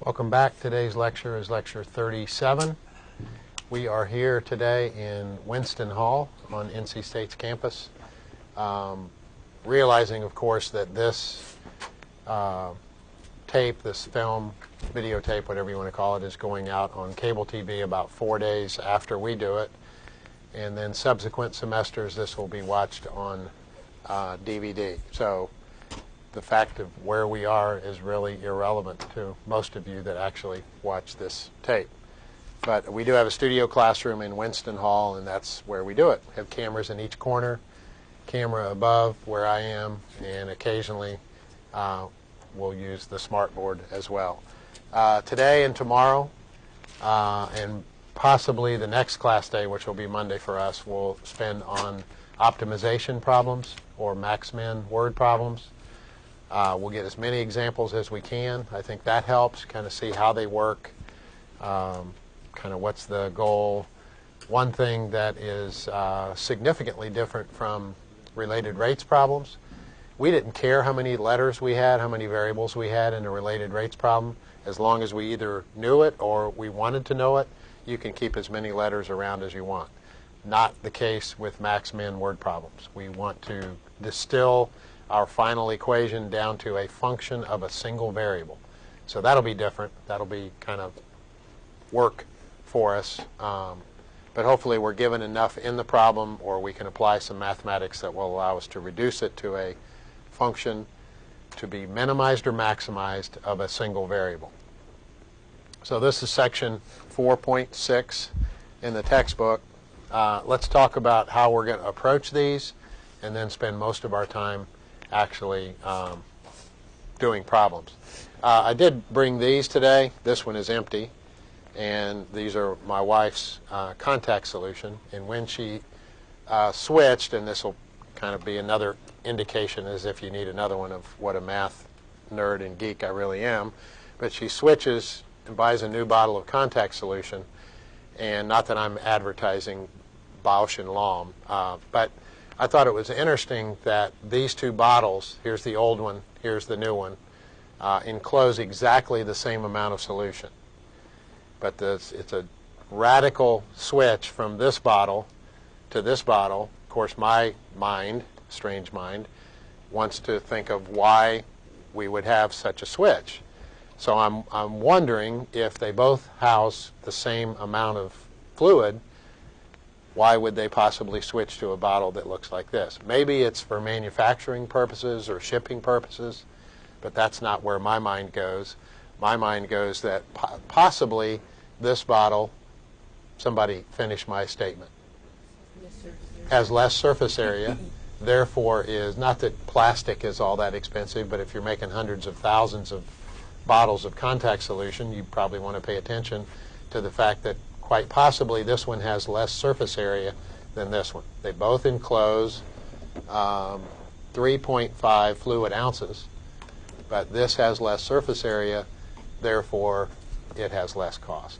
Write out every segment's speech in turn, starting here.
Welcome back. Today's lecture is lecture 37. We are here today in Winston Hall on NC State's campus, realizing, of course, that this tape, this film, videotape, whatever you want to call it, is going out on cable TV about 4 days after we do it. And then subsequent semesters, this will be watched on DVD. So the fact of where we are is really irrelevant to most of you that actually watch this tape. But we do have a studio classroom in Winston Hall, and that's where we do it. We have cameras in each corner, camera above where I am, and occasionally we'll use the smart board as well. Today and tomorrow, and possibly the next class day, which will be Monday for us, we'll spend on optimization problems or max-min word problems. We'll get as many examples as we can. I think that helps, kind of see how they work, kind of what's the goal. One thing that is significantly different from related rates problems, we didn't care how many letters we had, how many variables we had in a related rates problem. As long as we either knew it or we wanted to know it, you can keep as many letters around as you want. Not the case with max-min word problems. We want to distill our final equation down to a function of a single variable. So that'll be different. That'll be kind of work for us. But hopefully we're given enough in the problem, or we can apply some mathematics that will allow us to reduce it to a function to be minimized or maximized of a single variable. So this is section 4.6 in the textbook. Let's talk about how we're going to approach these and then spend most of our time actually doing problems. I did bring these today. This one is empty, and these are my wife's contact solution. And when she switched, and this will kind of be another indication as if you need another one of what a math nerd and geek I really am, but she switches and buys a new bottle of contact solution, and not that I'm advertising Bausch and Lomb, but I thought it was interesting that these two bottles, here's the old one, here's the new one, enclose exactly the same amount of solution. But it's a radical switch from this bottle to this bottle. Of course, my mind, strange mind, wants to think of why we would have such a switch. So I'm wondering, if they both house the same amount of fluid, why would they possibly switch to a bottle that looks like this? Maybe it's for manufacturing purposes or shipping purposes, but that's not where my mind goes. My mind goes that possibly this bottle, somebody finish my statement, has less surface area, therefore is, not that plastic is all that expensive, but if you're making hundreds of thousands of bottles of contact solution, you probably want to pay attention to the fact that quite possibly this one has less surface area than this one. They both enclose 3.5 fluid ounces, but this has less surface area, therefore it has less cost.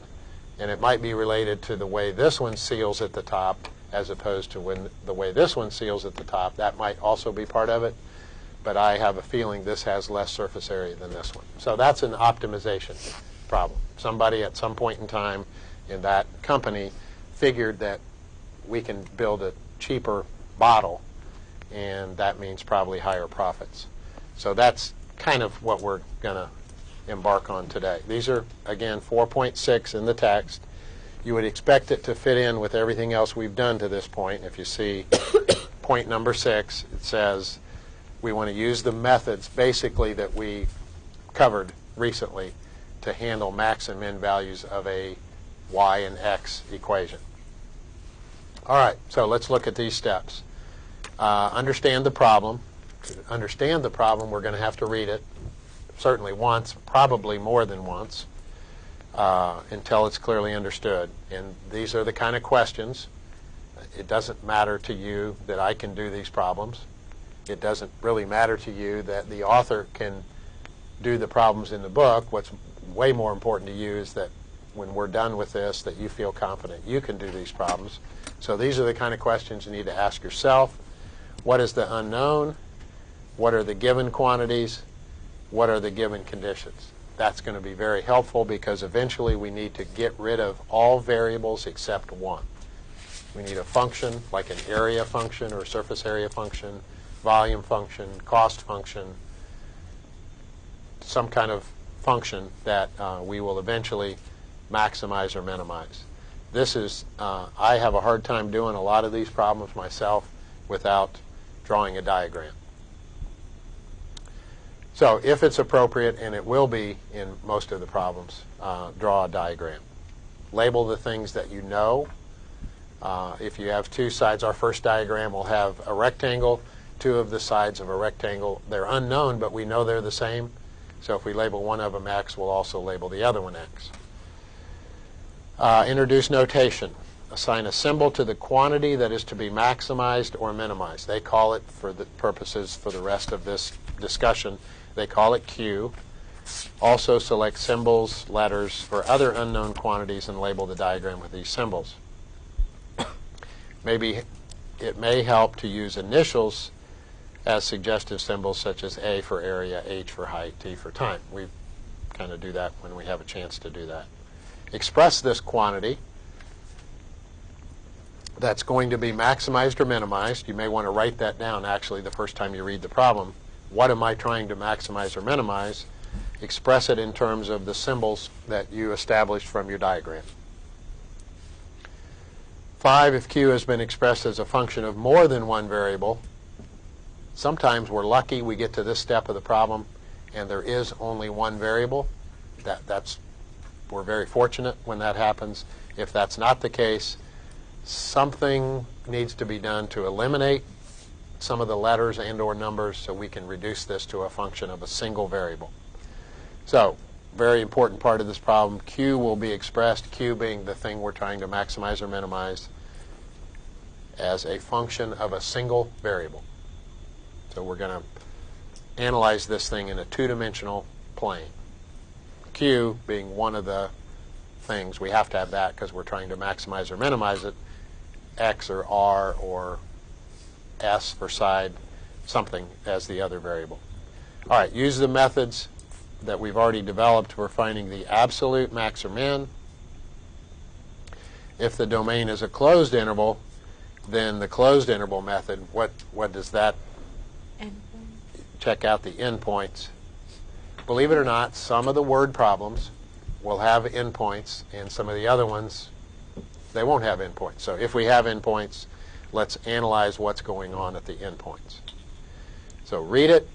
And it might be related to the way this one seals at the top as opposed to the way this one seals at the top. That might also be part of it, but I have a feeling this has less surface area than this one. So that's an optimization problem. Somebody at some point in time in that company figured that we can build a cheaper bottle, and that means probably higher profits. So that's kind of what we're going to embark on today. These are, again, 4.6 in the text. You would expect it to fit in with everything else we've done to this point. If you see point number 6, it says we want to use the methods basically that we covered recently to handle max and min values of a y and x equation. All right, so let's look at these steps. Understand the problem. To understand the problem, we're going to have to read it certainly once, probably more than once, until it's clearly understood. And these are the kind of questions. It doesn't matter to you that I can do these problems. It doesn't really matter to you that the author can do the problems in the book. What's way more important to you is that when we're done with this, that you feel confident you can do these problems. So these are the kind of questions you need to ask yourself. What is the unknown? What are the given quantities? What are the given conditions? that's going to be very helpful because eventually we need to get rid of all variables except one. We need a function like an area function or surface area function, volume function, cost function, some kind of function that we will eventually maximize or minimize. This is, I have a hard time doing a lot of these problems myself without drawing a diagram. So if it's appropriate, and it will be in most of the problems, draw a diagram. Label the things that you know. If you have two sides, our first diagram will have a rectangle, two of the sides of a rectangle. They're unknown, but we know they're the same. So if we label one of them X, we'll also label the other one X. Introduce notation. Assign a symbol to the quantity that is to be maximized or minimized. They call it, for the purposes for the rest of this discussion, they call it Q. Also select symbols, letters for other unknown quantities and label the diagram with these symbols. Maybe it may help to use initials as suggestive symbols such as A for area, H for height, T for time. We kind of do that when we have a chance to do that. Express this quantity that's going to be maximized or minimized. You may want to write that down actually the first time you read the problem. What am I trying to maximize or minimize? Express it in terms of the symbols that you established from your diagram. 5, if Q has been expressed as a function of more than one variable, sometimes we're lucky we get to this step of the problem and there is only one variable. We're very fortunate when that happens. If that's not the case, something needs to be done to eliminate some of the letters and or numbers so we can reduce this to a function of a single variable. So, very important part of this problem, Q will be expressed, Q being the thing we're trying to maximize or minimize, as a function of a single variable. So we're going to analyze this thing in a two-dimensional plane. Q being one of the things, we have to have that because we're trying to maximize or minimize it, X or R or S for side, something as the other variable. All right, use the methods that we've already developed for finding the absolute max or min. If the domain is a closed interval, then the closed interval method, what does that? Check out the endpoints. Believe it or not, some of the word problems will have endpoints, and some of the other ones, they won't have endpoints. So if we have endpoints, let's analyze what's going on at the endpoints. So read it,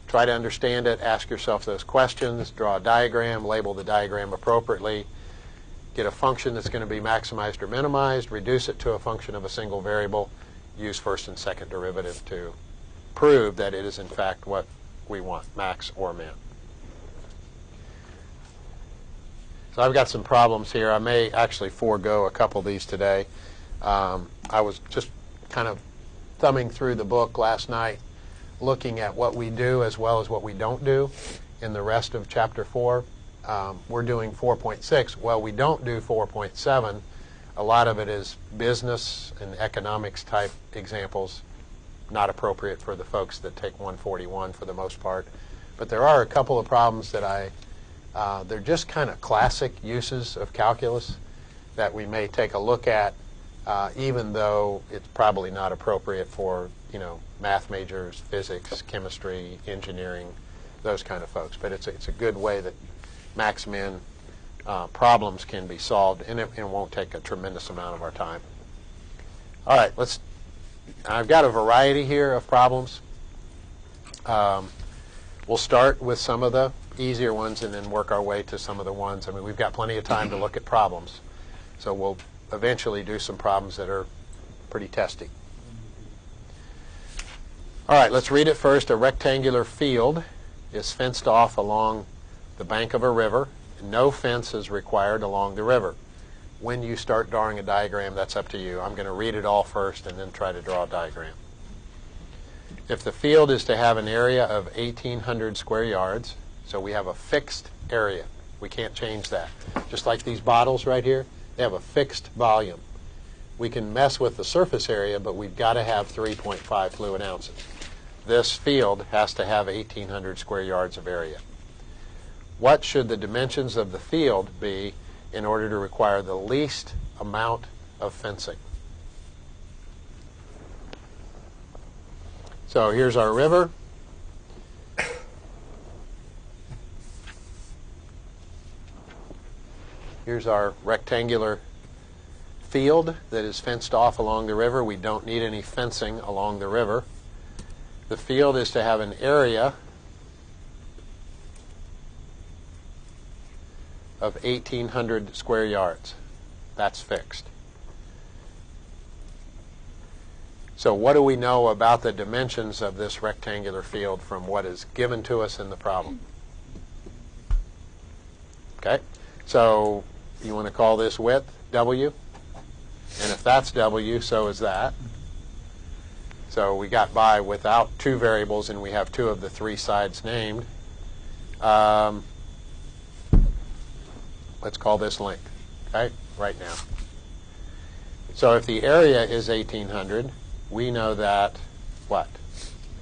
try to understand it, ask yourself those questions, draw a diagram, label the diagram appropriately, get a function that's going to be maximized or minimized, reduce it to a function of a single variable, use first and second derivative to prove that it is in fact what we want, max or min. So I've got some problems here. I may actually forego a couple of these today. I was just kind of thumbing through the book last night, looking at what we do as well as what we don't do in the rest of Chapter 4. We're doing 4.6. Well, we don't do 4.7. A lot of it is business and economics type examples, not appropriate for the folks that take 141 for the most part. But there are a couple of problems that they're just kind of classic uses of calculus that we may take a look at, even though it's probably not appropriate for, math majors, physics, chemistry, engineering, those kind of folks. But it's a good way that max-min problems can be solved, and it won't take a tremendous amount of our time. All right, I've got a variety here of problems. We'll start with some of the easier ones and then work our way to some of the ones. I mean, we've got plenty of time to look at problems. So we'll eventually do some problems that are pretty testy. All right, let's read it first. A rectangular field is fenced off along the bank of a river. No fence is required along the river. When you start drawing a diagram, that's up to you. I'm going to read it all first and then try to draw a diagram. If the field is to have an area of 1,800 square yards, so we have a fixed area. We can't change that. Just like these bottles right here, they have a fixed volume. We can mess with the surface area, but we've got to have 3.5 fluid ounces. This field has to have 1,800 square yards of area. what should the dimensions of the field be in order to require the least amount of fencing? So here's our river. Here's our rectangular field that is fenced off along the river. We don't need any fencing along the river. The field is to have an area of 1,800 square yards. That's fixed. So what do we know about the dimensions of this rectangular field from what is given to us in the problem? Okay, so you want to call this width W, and if that's W, so is that. So we got by without two variables, and we have two of the three sides named. Let's call this length, okay, right now. So if the area is 1,800, we know that what?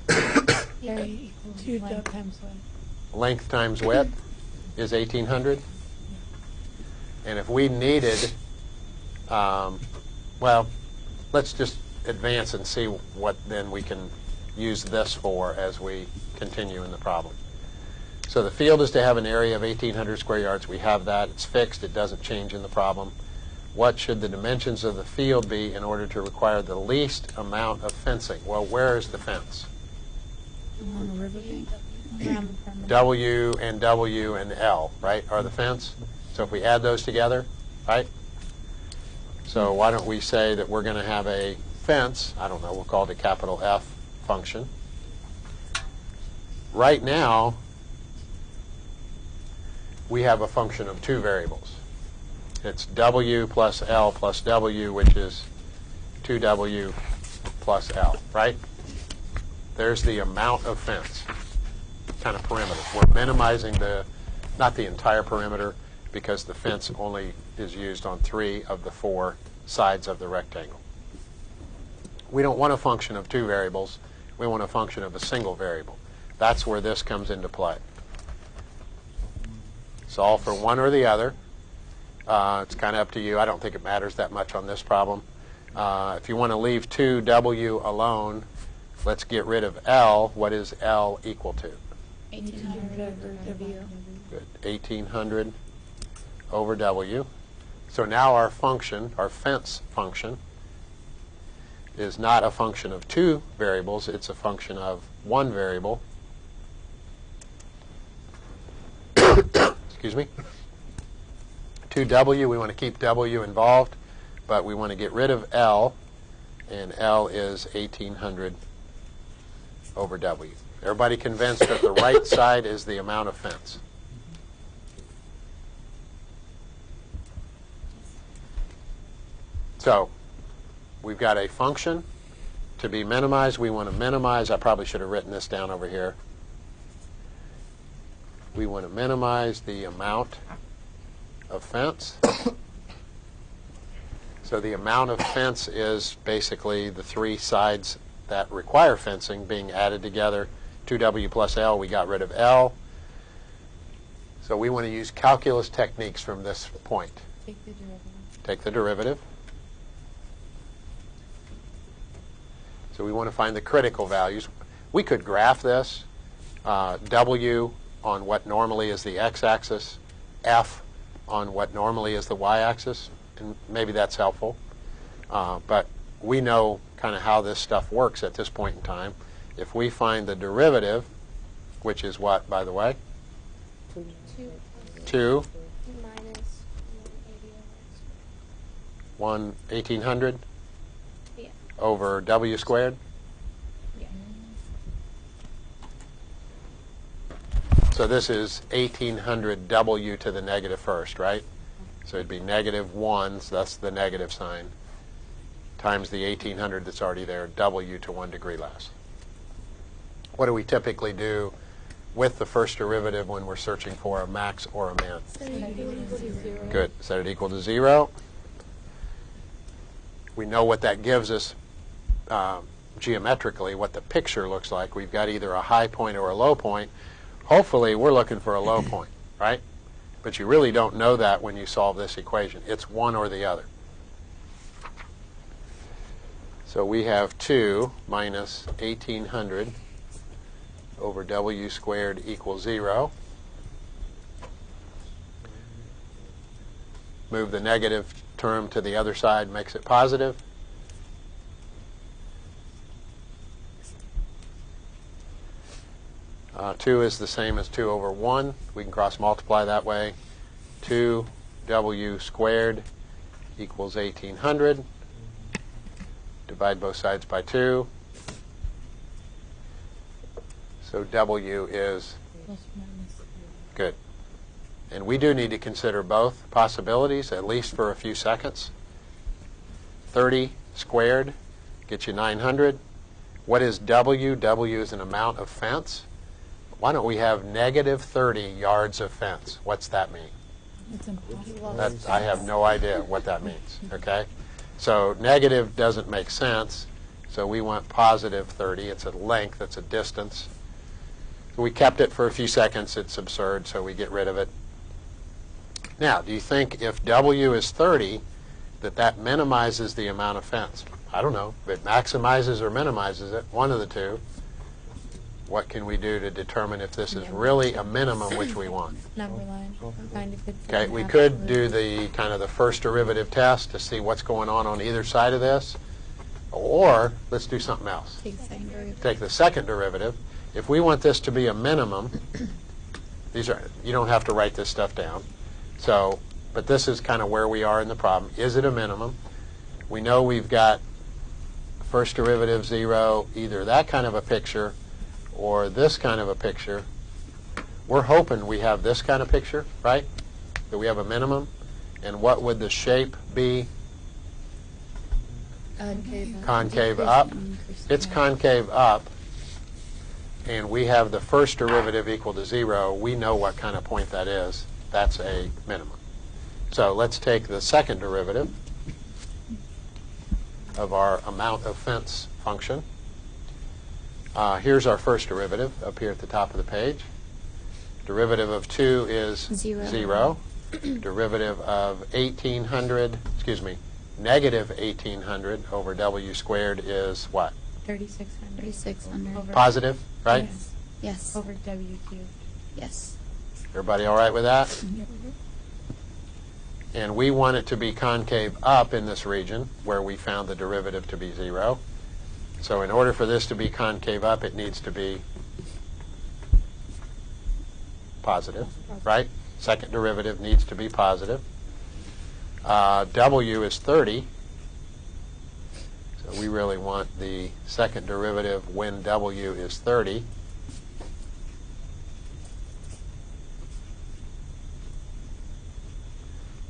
Area equals 2 times length. Length times width is 1,800. And if we needed, well, let's just advance and see what then we can use this for as we continue in the problem. So the field is to have an area of 1,800 square yards. We have that. It's fixed. It doesn't change in the problem. What should the dimensions of the field be in order to require the least amount of fencing? Well, where is the fence? On the riverbank. W and L, right, are the fence. So if we add those together, right? So why don't we say that we're going to have a fence, I don't know, we'll call it a capital F function. Right now, we have a function of two variables. It's W plus L plus W, which is 2W plus L, right? There's the amount of fence, kind of perimeter. We're minimizing not the entire perimeter, because the fence only is used on 3 of the 4 sides of the rectangle. We don't want a function of two variables. We want a function of a single variable. That's where this comes into play. Solve for one or the other. It's kind of up to you. I don't think it matters that much on this problem. If you want to leave 2W alone, let's get rid of L. What is L equal to? 1,800 over W. Good. 1,800 over W. So now our function, our fence function, is not a function of two variables. It's a function of one variable. Excuse me. 2W, we want to keep W involved, but we want to get rid of L, and L is 1,800 over W. Everybody convinced that the right side is the amount of fence? So we've got a function to be minimized. We want to minimize. I probably should have written this down over here. We want to minimize the amount of fence. So the amount of fence is basically the three sides that require fencing being added together. 2W plus L, we got rid of L. So we want to use calculus techniques from this point. Take the derivative. Take the derivative. So we want to find the critical values. We could graph this. W on what normally is the x-axis, F on what normally is the y-axis, and maybe that's helpful. But we know kind of how this stuff works at this point in time. If we find the derivative, which is what, by the way? 2 minus 1,800 yeah. over W squared. Yeah. So this is 1,800 W to the negative first, right? So it'd be negative 1, so that's the negative sign, times the 1,800 that's already there, W to 1 degree less. What do we typically do with the first derivative when we're searching for a max or a min? Good. Set it equal to 0. We know what that gives us geometrically, what the picture looks like. We've got either a high point or a low point. Hopefully, we're looking for a low point, right? But you really don't know that when you solve this equation. It's one or the other. So we have 2 minus 1800 over W squared equals 0. Move the negative term to the other side, makes it positive. Two is the same as 2 over 1. We can cross multiply that way. 2W squared equals 1800. Divide both sides by 2. So W is good. And we do need to consider both possibilities, at least for a few seconds. 30 squared gets you 900. What is W? W is an amount of fence. Why don't we have negative 30 yards of fence? What's that mean? It's impossible. I have no idea what that means, okay? So negative doesn't make sense, so we want positive 30. It's a length, it's a distance. We kept it for a few seconds. It's absurd, so we get rid of it. Now, do you think if W is 30, that minimizes the amount of fence? I don't know. If it maximizes or minimizes it, one of the two. What can we do to determine if this is really a minimum which we want? Number line. Find if it's Okay, we could do the kind of the first derivative test to see what's going on either side of this. Or let's do something else. Take the second derivative. Take the second derivative. If we want this to be a minimum, you don't have to write this stuff down. So, but this is kind of where we are in the problem. Is it a minimum? We know we've got first derivative 0, either that kind of a picture or this kind of a picture. We're hoping we have this kind of picture, right? That we have a minimum. And what would the shape be? Concave up. It's concave up. And we have the first derivative equal to 0. We know what kind of point that is. That's a minimum. So let's take the second derivative of our amount of fence function. Here's our first derivative up here at the top of the page. Derivative of 2 is 0. Derivative of 1800, negative 1800 over W squared is what? 3600. 3600. Positive, right? Yes. Yes. Over W cubed. Yes. Everybody all right with that? And we want it to be concave up in this region where we found the derivative to be 0. So in order for this to be concave up, it needs to be positive, right? Second derivative needs to be positive. W is 30. So we really want the second derivative when W is 30.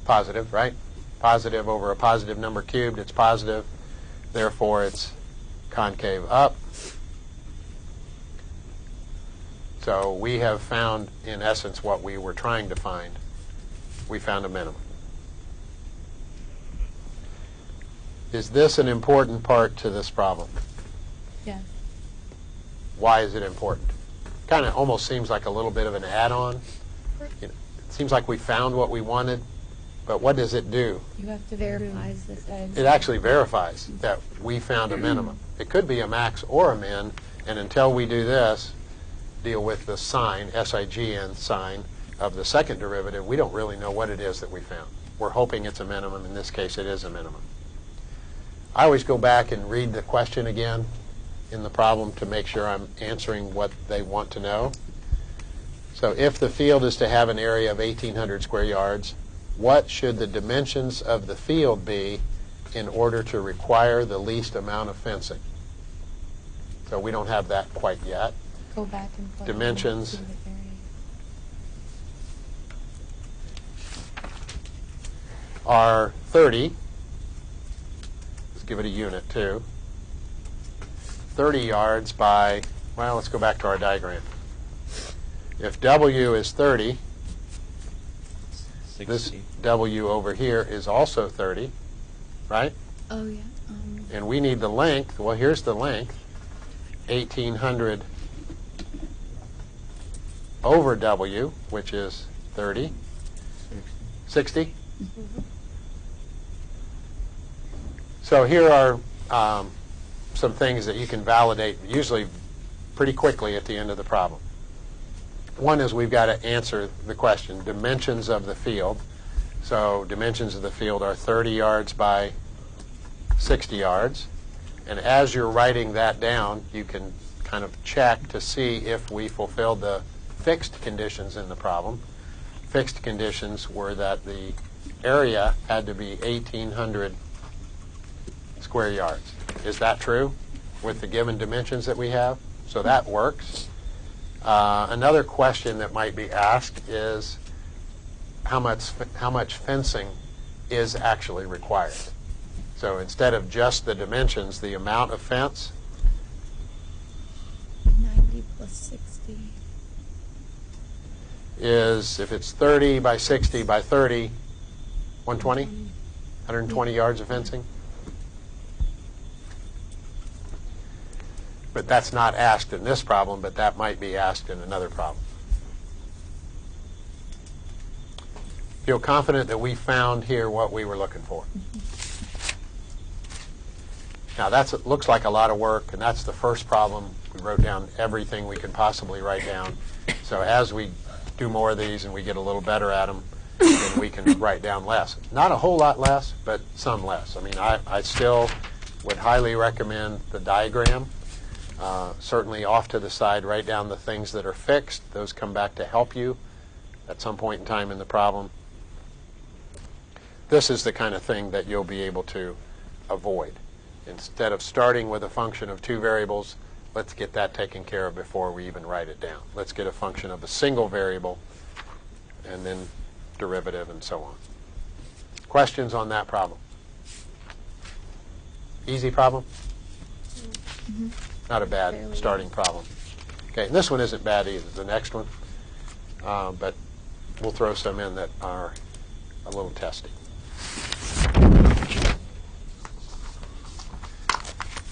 Positive, right? Positive over a positive number cubed, it's positive. Therefore, it's concave up. So we have found, in essence, what we were trying to find. We found a minimum. Is this an important part to this problem? Yes. Why is it important? Kind of almost seems like a little bit of an add-on. It seems like we found what we wanted, but what does it do? You have to Verifies this. It actually verifies that we found a minimum. It could be a max or a min, and until we do this, deal with the sign, SIGN sign, of the second derivative, we don't really know what it is that we found. We're hoping it's a minimum. In this case, it is a minimum. I always go back and read the question again in the problem to make sure I'm answering what they want to know. So if the field is to have an area of 1,800 square yards, what should the dimensions of the field be in order to require the least amount of fencing? So we don't have that quite yet. Go back and plug Dimensions. in the area. Are 30. Let's give it a unit too. 30 yards by, well, let's go back to our diagram. If W is 30, 60. this W over here is also 30, right? Oh, yeah. And we need the length. Well, here's the length. 1,800 over W, which is 30, 60. So here are some things that you can validate usually pretty quickly at the end of the problem. One is we've got to answer the question, dimensions of the field. So dimensions of the field are 30 yards by 60 yards. And as you're writing that down, you can kind of check to see if we fulfilled the fixed conditions in the problem. Fixed conditions were that the area had to be 1,800 square yards. Is that true with the given dimensions that we have? So that works. Another question that might be asked is how much fencing is actually required. So instead of just the dimensions, the amount of fence 90 plus 60. is, if it's 30 by 60 by 30, 120? 120 yards of fencing? But that's not asked in this problem, but that might be asked in another problem. Feel confident that we found here what we were looking for. Now that looks like a lot of work, and that's the first problem. We wrote down everything we could possibly write down. So as we do more of these and we get a little better at them, then we can write down less. Not a whole lot less, but some less. I mean, I still would highly recommend the diagram. Certainly off to the side, write down the things that are fixed. Those come back to help you at some point in time in the problem. This is the kind of thing that you'll be able to avoid. Instead of starting with a function of two variables, let's get that taken care of before we even write it down. Let's get a function of a single variable and then derivative and so on. Questions on that problem? Easy problem? Not a bad Fairly starting problem. Okay, and this one isn't bad either, the next one. But we'll throw some in that are a little testy.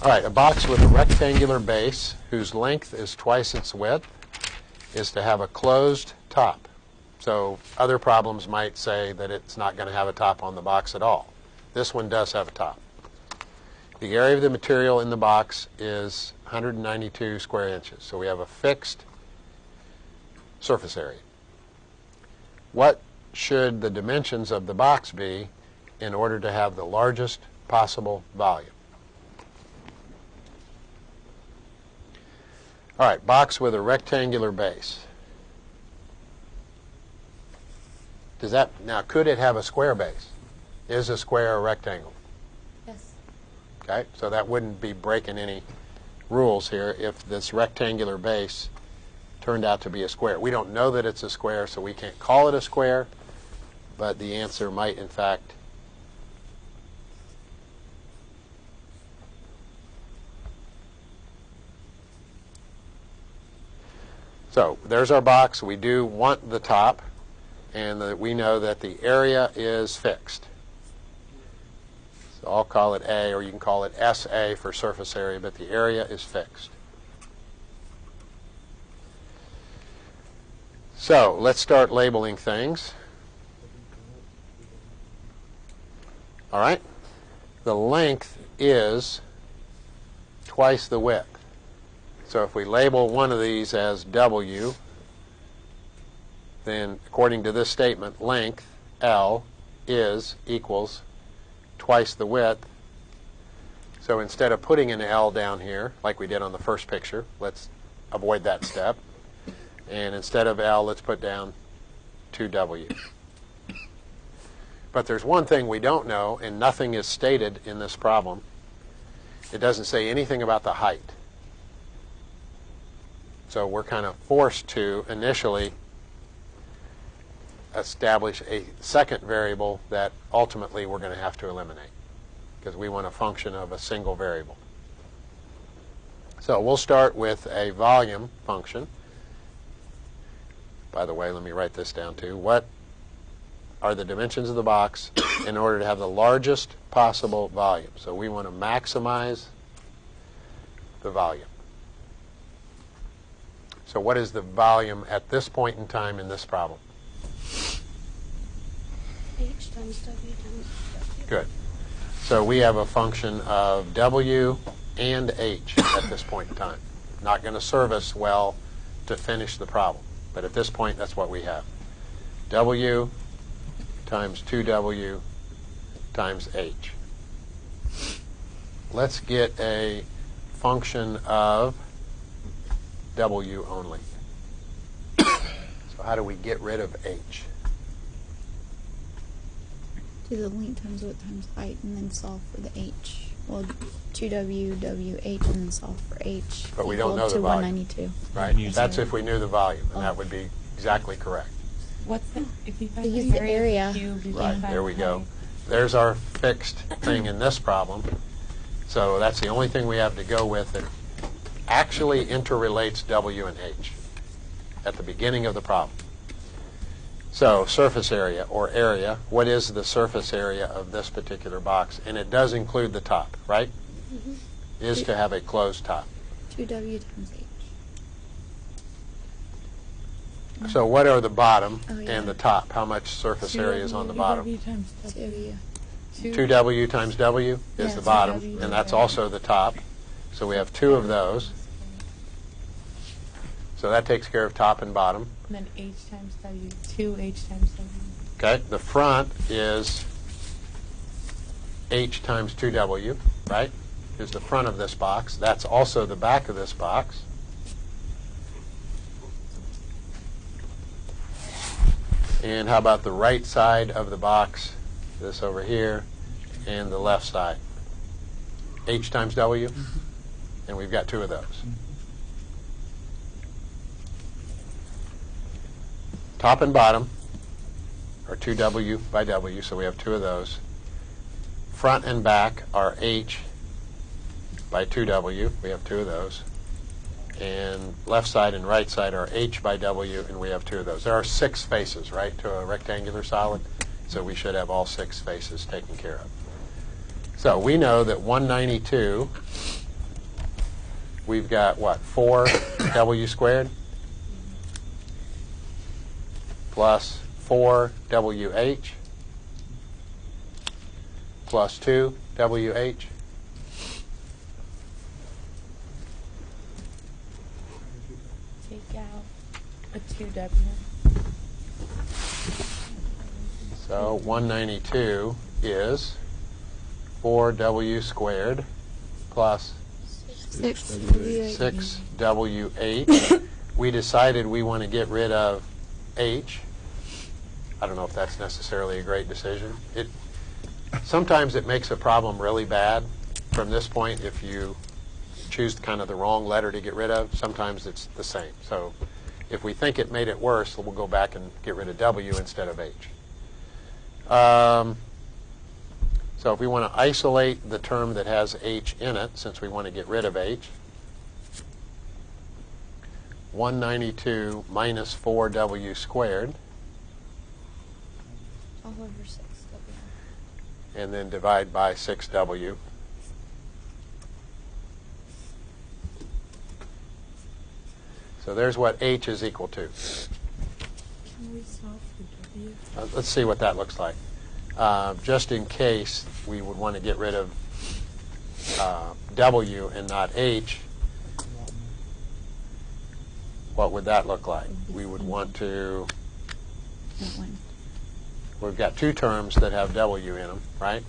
All right, a box with a rectangular base whose length is twice its width is to have a closed top. So other problems might say that it's not going to have a top on the box at all. This one does have a top. The area of the material in the box is 192 square inches. So we have a fixed surface area. What should the dimensions of the box be in order to have the largest possible volume? All right, box with a rectangular base. Now, could it have a square base? Is a square a rectangle? Yes. Okay, so that wouldn't be breaking any rules here if this rectangular base turned out to be a square. We don't know that it's a square, so we can't call it a square, but the answer might, in fact, so there's our box. We do want the top, and we know that the area is fixed. So I'll call it A, or you can call it SA for surface area, but the area is fixed. So let's start labeling things. All right? The length is twice the width. So if we label one of these as W, then according to this statement, length, L, equals twice the width. So instead of putting an L down here, like we did on the first picture, let's avoid that step. And instead of L, let's put down 2W. But there's one thing we don't know, and nothing is stated in this problem. It doesn't say anything about the height. So we're kind of forced to initially establish a second variable that ultimately we're going to have to eliminate because we want a function of a single variable. So we'll start with a volume function. By the way, let me write this down too. What are the dimensions of the box in order to have the largest possible volume? So we want to maximize the volume. So what is the volume at this point in time in this problem? times W times W. Good. So we have a function of W and H at this point in time. Not going to serve us well to finish the problem. But at this point, that's what we have. W times 2W times H. Let's get a function of W only. So how do we get rid of H? Do the length times width times height and then solve for the H. Well, 2W, WH, and then solve for H. But we don't equal know the to volume. 192. Right? That's if we knew the volume, and that would be exactly correct. What's the, if you find Use the the area, area. of the cube, you Right, can find there we the go. height. There's our fixed thing in this problem. So that's the only thing we have to go with that actually interrelates W and H at the beginning of the problem. So surface area or area, what is the surface area of this particular box? And it does include the top, right? Mm-hmm. Is to have a closed top. 2W times H. So what are the bottom Oh, yeah. and the top? How much surface area is on the bottom? 2W times W. 2W. 2W times W is Yeah, the bottom, 2W and that's times also the top. So we have two of those. So that takes care of top and bottom. And then H times W, 2H times W. Okay, the front is H times 2W, right? Is the front of this box. That's also the back of this box. And how about the right side of the box, this over here, and the left side? H times W, and we've got two of those. Top and bottom are 2W by W, so we have two of those. Front and back are H by 2W, we have two of those. And left side and right side are H by W, and we have two of those. There are 6 faces, right, to a rectangular solid, so we should have all 6 faces taken care of. So we know that 192, we've got, what, 4W squared plus 4WH plus 2WH. Take out a 2W. So 192 is 4W squared plus 6W. 6WH. We decided we want to get rid of H. I don't know if that's necessarily a great decision. Sometimes it makes a problem really bad from this point if you choose kind of the wrong letter to get rid of. Sometimes it's the same. So if we think it made it worse, we'll go back and get rid of W instead of H. So if we want to isolate the term that has H in it, since we want to get rid of H, 192 minus 4W squared, All over 6W. and then divide by 6W. So there's what H is equal to. Can we solve for W? Let's see what that looks like. Just in case we would want to get rid of W and not H, what would that look like? We would want to, That one. we've got two terms that have W in them, right?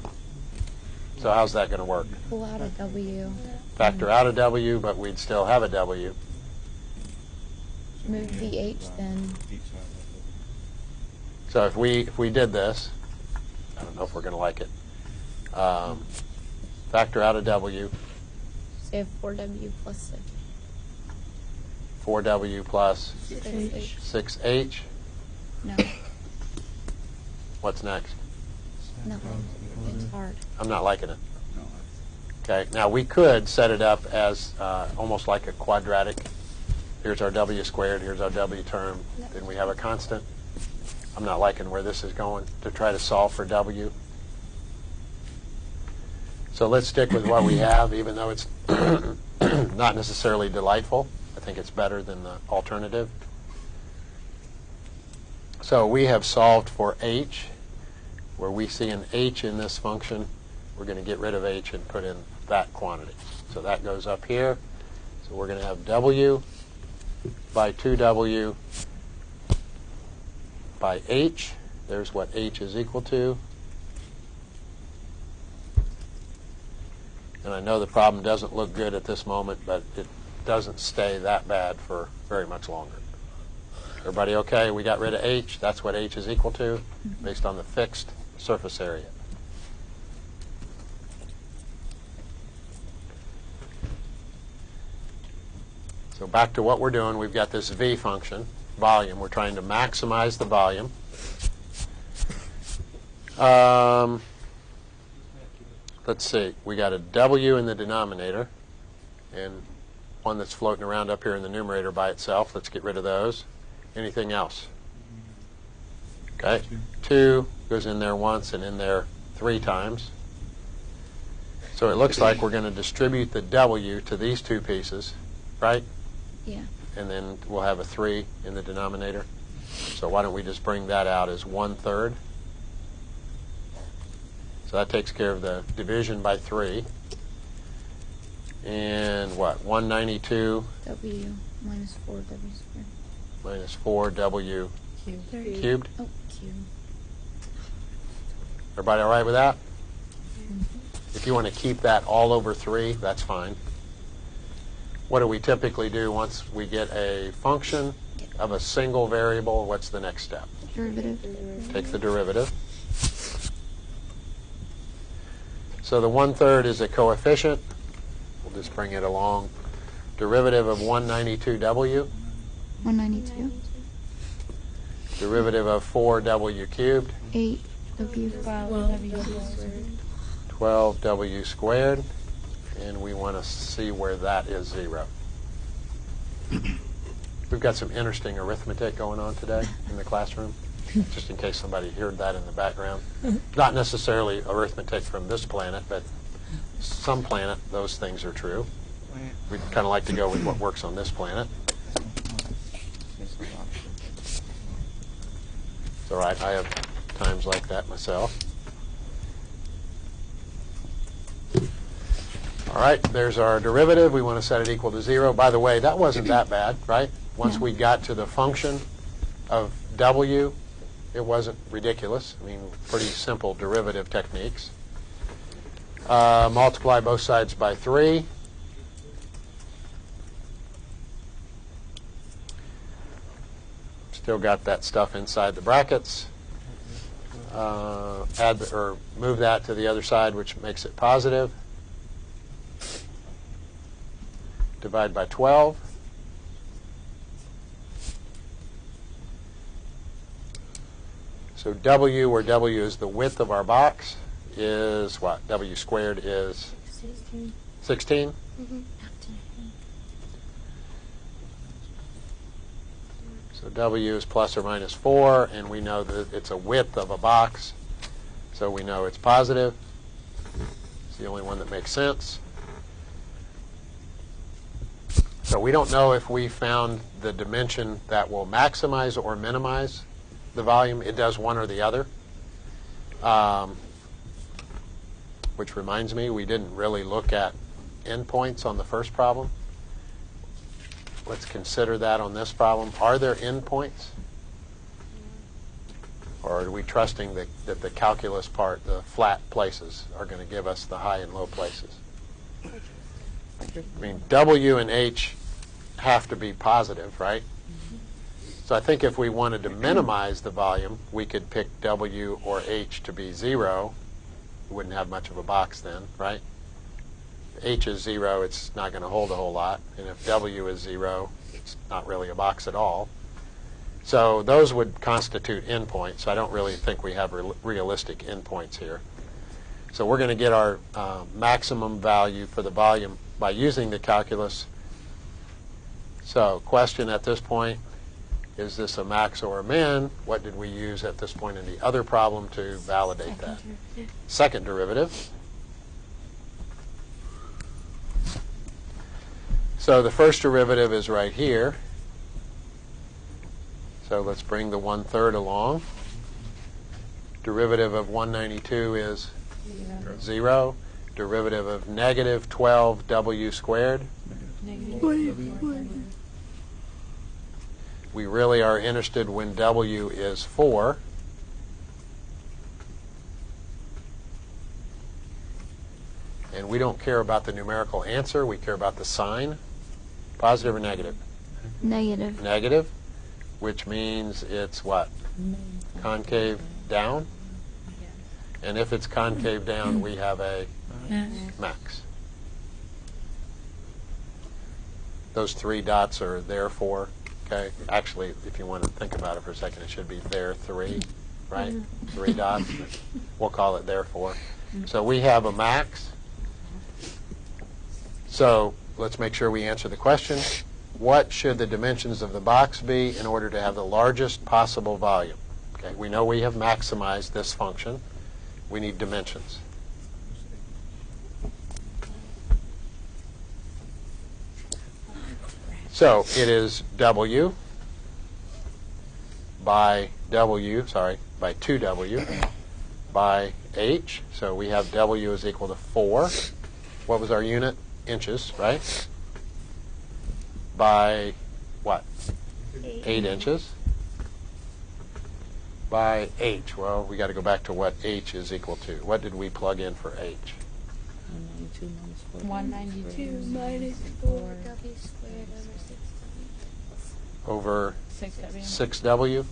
So how's that going to work? Pull out a W. Factor out a W, but we'd still have a W. Move the H then. So if we did this, I don't know if we're going to like it. Factor out a W, So you have 4W plus 6. 4W plus 6H. 6H. No. What's next? Nothing. It's hard. I'm not liking it. Okay, now we could set it up as almost like a quadratic. Here's our W squared, here's our W term, then we have a constant. I'm not liking where this is going to try to solve for W. So let's stick with what we have, even though it's not necessarily delightful. I think it's better than the alternative. So we have solved for H. where we see an h in this function, we're going to get rid of h and put in that quantity. So that goes up here. So we're going to have w by 2w by h. There's what h is equal to. And I know the problem doesn't look good at this moment, but it doesn't stay that bad for very much longer. Everybody okay? We got rid of h. That's what h is equal to based on the fixed surface area. So back to what we're doing, we've got this v function, volume. We're trying to maximize the volume. Let's see. We got a w in the denominator and one that's floating around up here in the numerator by itself. Let's get rid of those. Anything else? Okay. 2 goes in there once and in there 3 times. So it looks like we're going to distribute the w to these two pieces, right? Yeah. And then we'll have a 3 in the denominator. So why don't we just bring that out as 1/3? So that takes care of the division by 3. And what? 192 W minus 4W squared. minus 4w cubed. Oh, cube. Everybody all right with that? If you want to keep that all over 3, that's fine. What do we typically do once we get a function of a single variable? What's the next step? Derivative. Take the derivative. So the 1/3 is a coefficient. We'll just bring it along. Derivative of 192w. 192. Derivative of 4w cubed. 8W. 12w squared. And we want to see where that is 0. We've got some interesting arithmetic going on today in the classroom, just in case somebody heard that in the background. Not necessarily arithmetic from this planet, but some planet, those things are true. We'd kind of like to go with what works on this planet. It's all right. I have times like that myself. All right, there's our derivative. We want to set it equal to 0. By the way, that wasn't that bad, right? Once we got to the function of w, it wasn't ridiculous. I mean, pretty simple derivative techniques. Multiply both sides by 3. Still got that stuff inside the brackets. Move that to the other side, which makes it positive. Divide by 12. So w, where w is the width of our box, is what? W squared is 16. 16? So w is plus or minus 4, and we know that it's a width of a box, so we know it's positive. It's the only one that makes sense. So we don't know if we found the dimension that will maximize or minimize the volume. It does one or the other. Which reminds me, we didn't really look at endpoints on the first problem. Let's consider that on this problem. Are there endpoints? Or are we trusting that the calculus part, the flat places, are going to give us the high and low places? I mean, w and h have to be positive, right? So I think if we wanted to minimize the volume, we could pick w or h to be 0. We wouldn't have much of a box then, right? If h is 0, it's not going to hold a whole lot. And if w is 0, it's not really a box at all. So those would constitute endpoints. I don't really think we have realistic endpoints here. So we're going to get our maximum value for the volume by using the calculus. So question at this point, is this a max or a min? What did we use at this point in the other problem to validate that? Second derivative. So the first derivative is right here. So let's bring the 1/3 along. Derivative of 192 is 0. Derivative of negative 12w squared. We really are interested when w is 4. And we don't care about the numerical answer. We care about the sign. Positive or negative? Negative. Negative, which means it's what? Concave down. And if it's concave down, we have a max. Those 3 dots are therefore, okay? Actually, if you want to think about it for a second, it should be there 3, right? 3 dots. We'll call it therefore. So we have a max. So let's make sure we answer the question. What should the dimensions of the box be in order to have the largest possible volume? Okay, we know we have maximized this function. We need dimensions. So it is w by 2w by h. So we have w is equal to 4. What was our unit? Inches, right? By what? 8 inches. By h. Well, we got to go back to what h is equal to. What did we plug in for h? 192 minus 4w squared over 6w. Over 6w.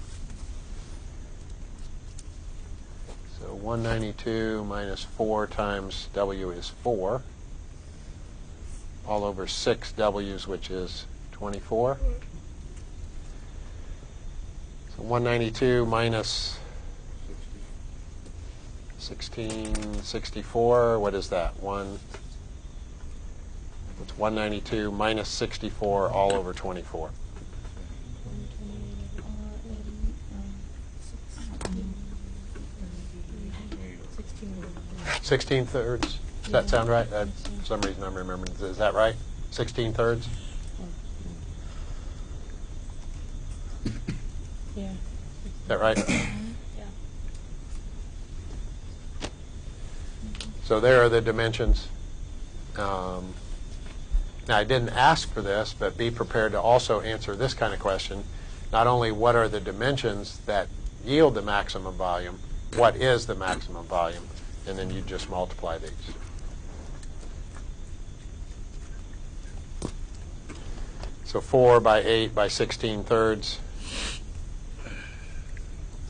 So 192 minus 4 times w is 4. All over 6 w's, which is 24. So 192 minus 1664, what is that? It's 192 minus 64 all over 24. 16 thirds. Does that sound right? For some reason I'm remembering. Is that right? 16 thirds? Yeah. Is that right? Yeah. So there are the dimensions. Now, I didn't ask for this, but be prepared to also answer this kind of question. Not only what are the dimensions that yield the maximum volume, what is the maximum volume? And then you just multiply these. So 4 by 8 by 16 thirds.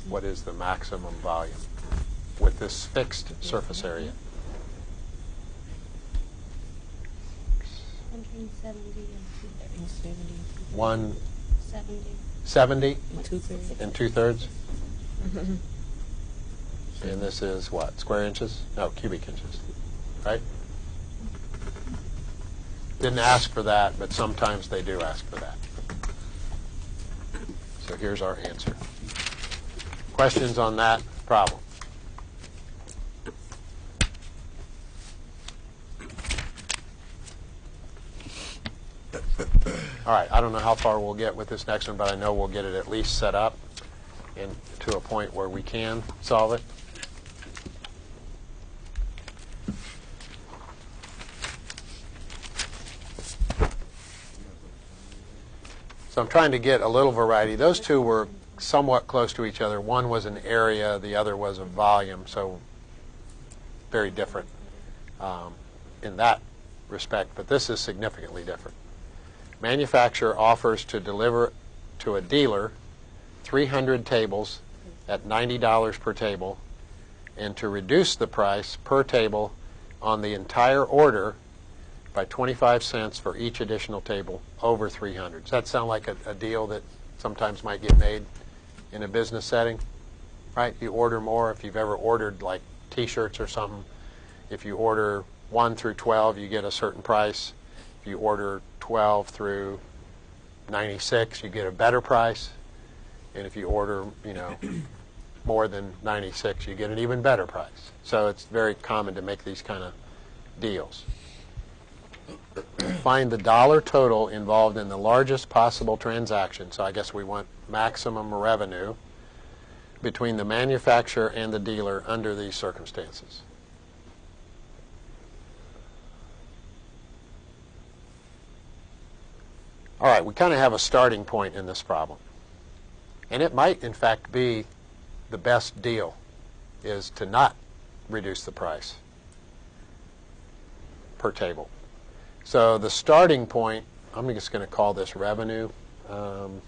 What is the maximum volume with this fixed surface area? 170 and 230. 170 and 2 thirds. And this is what? Square inches? No, cubic inches. Right? Didn't ask for that, but sometimes they do ask for that. So here's our answer. Questions on that problem? All right, I don't know how far we'll get with this next one, but I know we'll get it at least set up and to a point where we can solve it. So I'm trying to get a little variety. Those two were somewhat close to each other. One was an area, the other was a volume, so very different in that respect, but this is significantly different. Manufacturer offers to deliver to a dealer 300 tables at $90 per table and to reduce the price per table on the entire order by 25 cents for each additional table over 300. Does that sound like a deal that sometimes might get made in a business setting? Right? You order more. If you've ever ordered like T-shirts or something, if you order 1 through 12, you get a certain price. If you order 12 through 96, you get a better price. And if you order, more than 96, you get an even better price. So it's very common to make these kind of deals. Find the dollar total involved in the largest possible transaction. So I guess we want maximum revenue between the manufacturer and the dealer under these circumstances? All right, we kind of have a starting point in this problem. And it might, in fact, be the best deal is to not reduce the price per table. So the starting point, I'm just going to call this revenue. And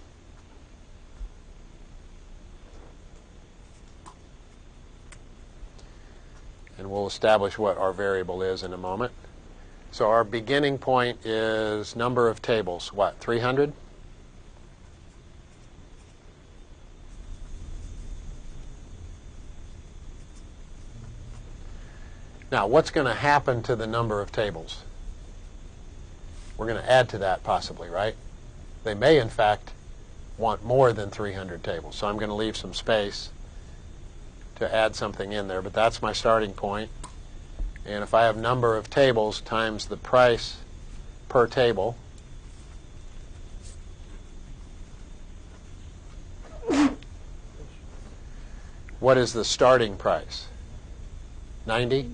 we'll establish what our variable is in a moment. So our beginning point is number of tables, what, 300? Now, what's going to happen to the number of tables? We're going to add to that possibly, right? They may, in fact, want more than 300 tables. So I'm going to leave some space to add something in there, but that's my starting point. And if I have number of tables times the price per table, what is the starting price? 90?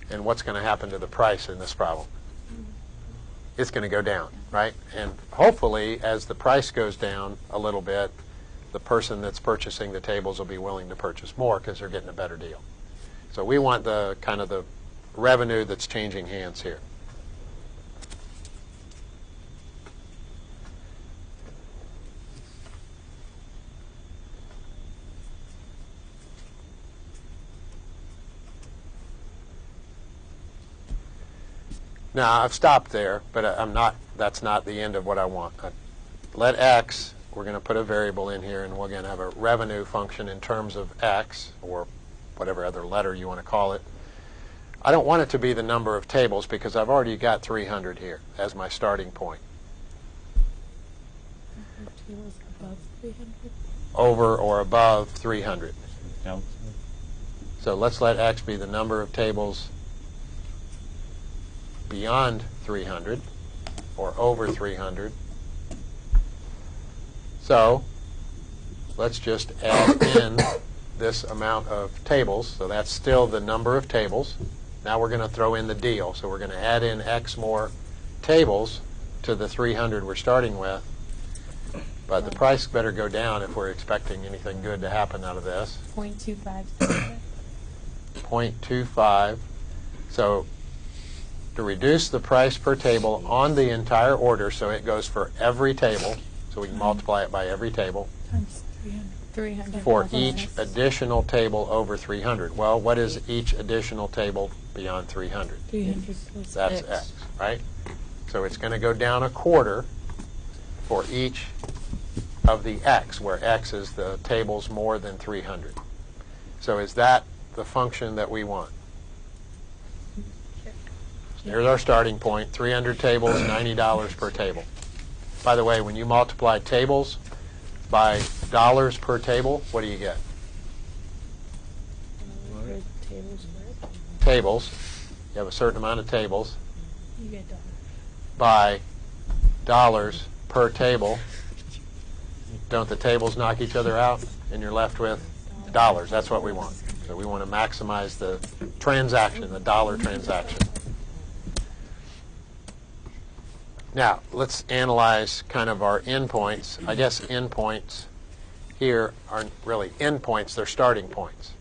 And what's going to happen to the price in this problem? It's going to go down, right? And hopefully, as the price goes down a little bit, the person that's purchasing the tables will be willing to purchase more because they're getting a better deal. So we want the kind of the revenue that's changing hands here. Now, I've stopped there, but that's not the end of what I want. Let x, we're going to put a variable in here, and we're going to have a revenue function in terms of x, or whatever other letter you want to call it. I don't want it to be the number of tables because I've already got 300 here as my starting point. Tables above 300? Over or above 300. So let's let x be the number of tables beyond 300 or over 300. So let's just add in this amount of tables. So that's still the number of tables. Now we're going to throw in the deal. So we're going to add in x more tables to the 300 we're starting with. But the price better go down if we're expecting anything good to happen out of this. 0.25. 0.25. So to reduce the price per table on the entire order, so it goes for every table, so we can multiply it by every table, Times 300. for each additional table over 300. Well, what is each additional table beyond 300? 300 plus That's x, right? So it's going to go down a quarter for each of the x, where x is the tables more than 300. So is that the function that we want? Here's our starting point, 300 tables, $90 per table. By the way, when you multiply tables by dollars per table, what do you get? Tables. You have a certain amount of tables. You get dollars. By dollars per table. Don't the tables knock each other out? And you're left with dollars. That's what we want. So we want to maximize the transaction, the dollar transaction. Now, let's analyze kind of our endpoints. I guess endpoints here aren't really endpoints, they're starting points.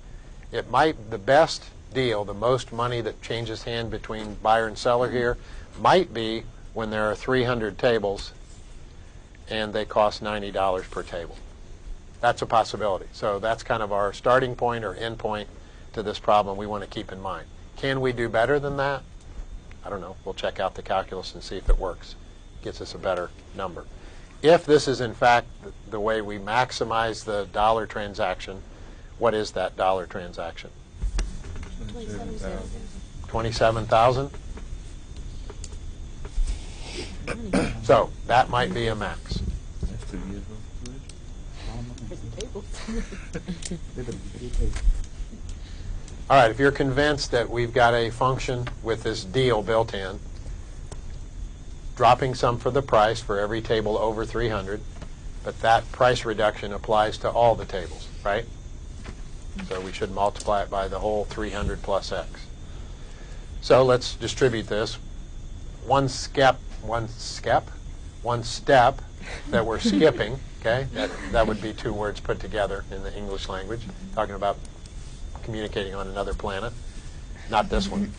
It might, the best deal, the most money that changes hand between buyer and seller here, might be when there are 300 tables and they cost $90 per table. That's a possibility. So that's kind of our starting point or end point to this problem we want to keep in mind. Can we do better than that? I don't know. We'll check out the calculus and see if it works. Gets us a better number. If this is in fact the way we maximize the dollar transaction, what is that dollar transaction? 27,000? So that might be a max. All right, if you're convinced that we've got a function with this deal built in, dropping some for the price for every table over 300, But that price reduction applies to all the tables, right? So we should multiply it by the whole 300 plus X. So let's distribute this. One step that we're skipping, okay? That would be two words put together in the English language, talking about communicating on another planet. Not this one.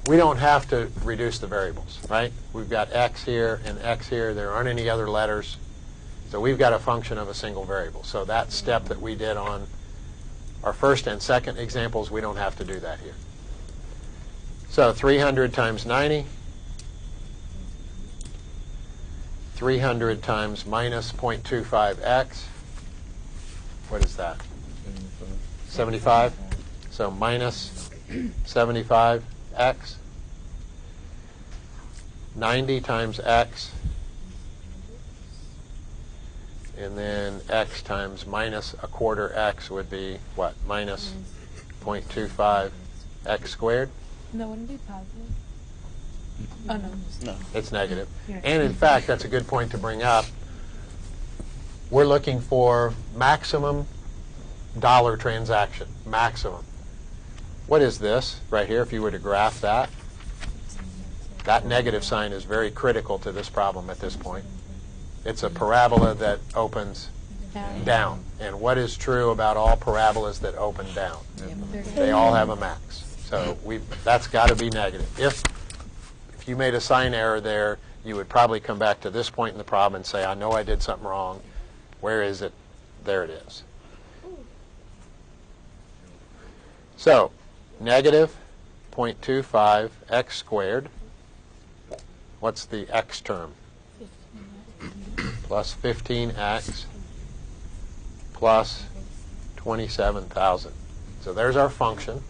We don't have to reduce the variables, right? We've got X here and X here. There aren't any other letters. So we've got a function of a single variable. So that step that we did on our first and second examples, we don't have to do that here. So 300 times 90. 300 times minus 0.25x. What is that? 75. So minus 75x. 90 times x. And then x times minus a quarter x would be what? Minus 0.25 x squared? No, wouldn't it be positive? Oh, no. No. It's negative. Yeah. And in fact, that's a good point to bring up. We're looking for maximum dollar transaction. Maximum. What is this right here? If you were to graph that, that negative sign is very critical to this problem at this point. It's a parabola that opens down. And what is true about all parabolas that open down? They all have a max. So that's got to be negative. If you made a sign error there, you would probably come back to this point in the problem and say, I know I did something wrong. Where is it? There it is. So negative 0.25 x squared. What's the x term? Plus 15x plus 27,000. So there's our function.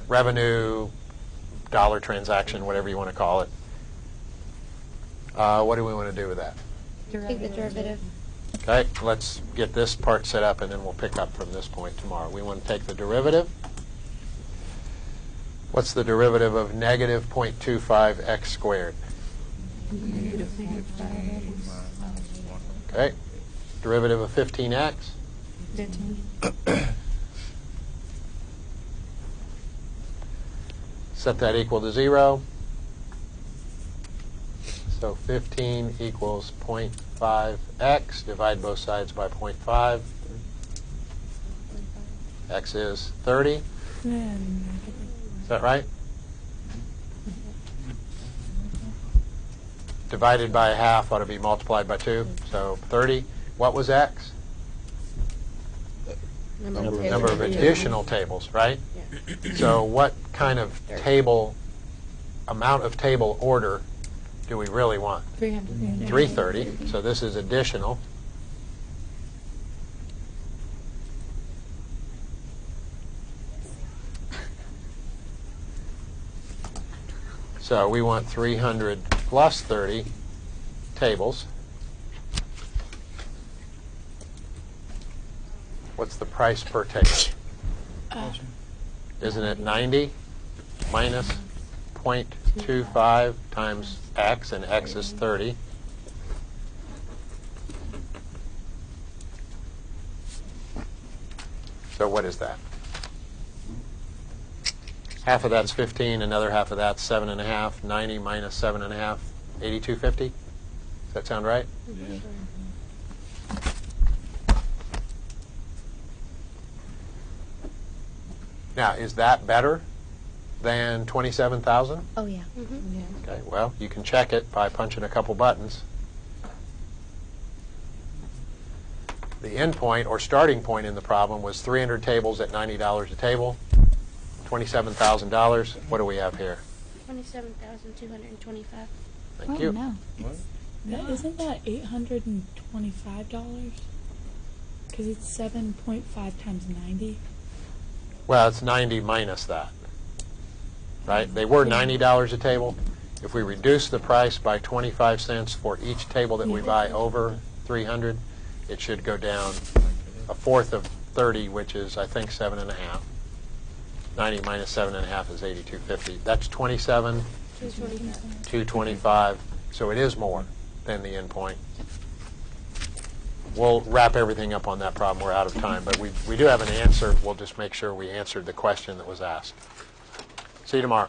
Revenue, dollar transaction, whatever you want to call it. What do we want to do with that? Take the derivative. Okay, let's get this part set up and then we'll pick up from this point tomorrow. We want to take the derivative. What's the derivative of negative 0.25 x squared? Okay, derivative of 15x. 15. Set that equal to 0. So 15 equals 0.5x. Divide both sides by 0.5. X is 30. Is that right? Divided by a half ought to be multiplied by 2. So 30. What was x? Number of additional tables, right? Yeah. So what kind of table, amount of table order do we really want? 300. 330. So this is additional. So we want 300 plus 30 tables. What's the price per table? Isn't it 90 minus 0.25 times x, and x is 30. So what is that? Half of that's 15, another half of that's 7.5. 90 minus 7.5, 82.50. Does that sound right? Yeah. Now, is that better than 27,000? Oh, yeah. Yeah. Okay, well, you can check it by punching a couple buttons. The end point or starting point in the problem was 300 tables at $90 a table, $27,000. What do we have here? 27,225. Thank Oh, you. no. Now, isn't that $825? Because it's 7.5 times 90. Well, it's 90 minus that, right? They were $90 a table. If we reduce the price by 25 cents for each table that we buy over 300, it should go down a fourth of 30, which is, I think, 7.5. 90 minus 7.5 is 82.50. That's 27, 225. So it is more than the end point. we'll wrap everything up on that problem. We're out of time, but we do have an answer. We'll just make sure we answered the question that was asked. See you tomorrow.